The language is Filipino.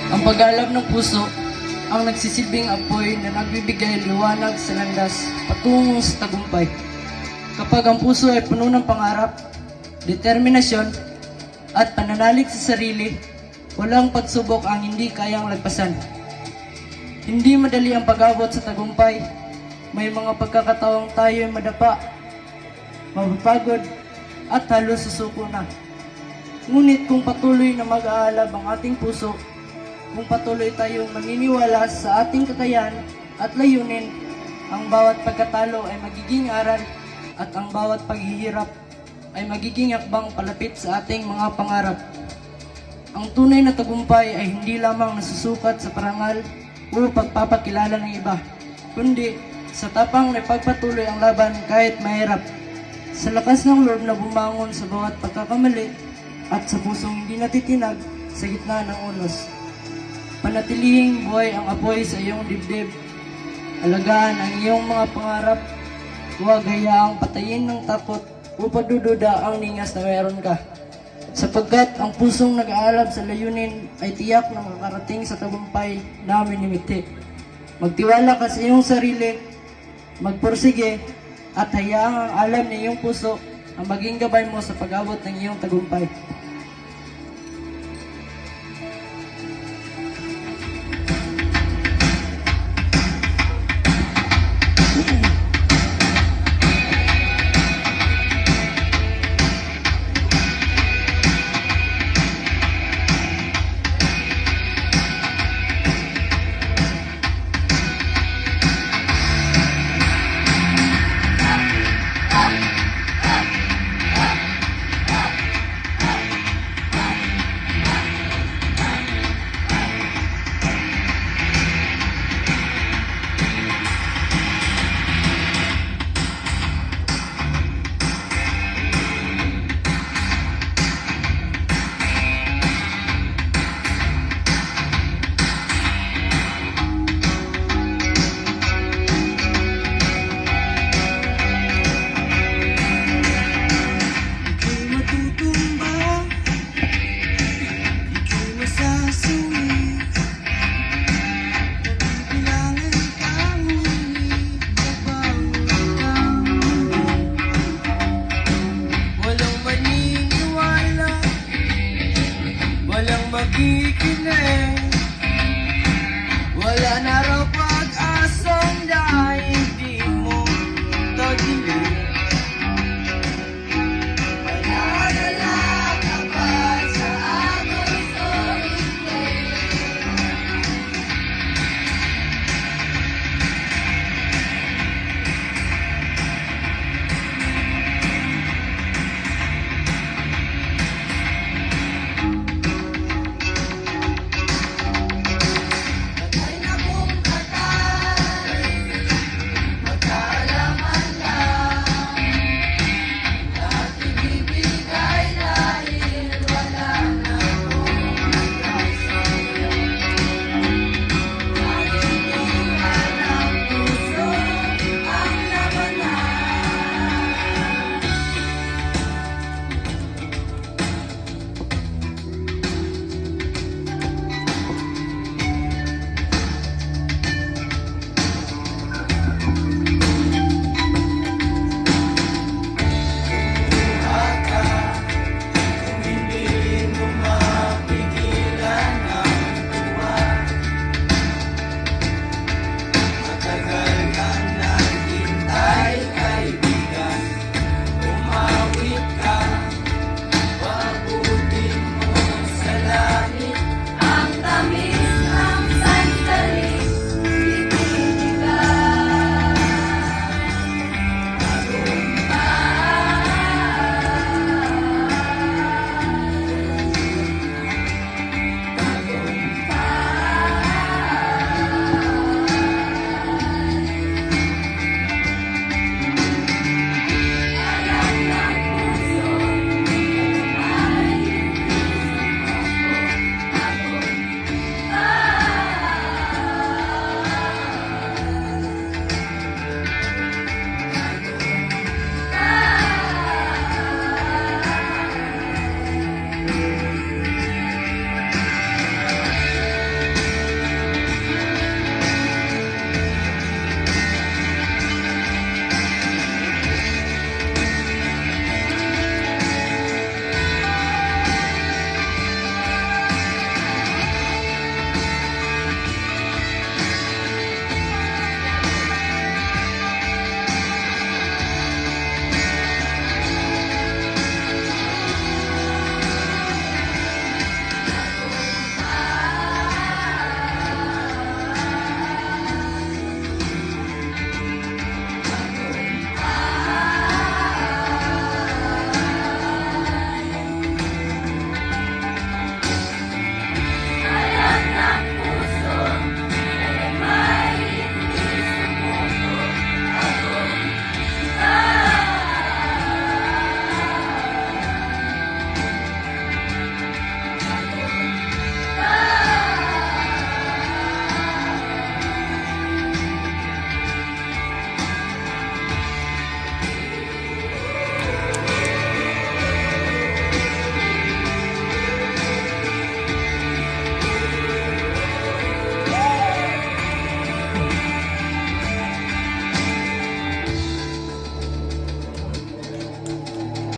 Ang pag-alab ng puso ang nagsisilbing apoy na nagbibigay liwanag sa landas patungo sa tagumpay. Kapag ang puso ay puno ng pangarap, determinasyon, at pananalig sa sarili, walang pagsubok ang hindi kayang lagpasan. Hindi madali ang pag-abot sa tagumpay. May mga pagkakataong tayo ay madapa, mapapagod, at halos susuko na. Ngunit kung patuloy na mag-aalab ang ating puso, kung patuloy tayong maniniwala sa ating kakayahan at layunin, ang bawat pagkatalo ay magiging aral at ang bawat paghihirap ay magiging akbang palapit sa ating mga pangarap. Ang tunay na tagumpay ay hindi lamang nasusukat sa parangal o pagpapakilala ng iba, kundi sa tapang na pagpatuloy ang laban kahit mahirap, sa lakas ng loob na bumangon sa bawat pagkakamali at sa pusong hindi natitinag sa gitna ng unos. Panatilihing buhay ang apoy sa iyong dibdib. Alagaan ang iyong mga pangarap. Huwag hayaang patayin ng takot o pagdududa ang ningas na meron ka. Sapagkat ang pusong nag-aalab sa layunin ay tiyak na makarating sa tagumpay na minimiti. Magtiwala ka sa iyong sarili, magpursige, at hayaang ang alam ng iyong puso ang maging gabay mo sa pag-abot ng iyong tagumpay. Walang magigiling, wala na raw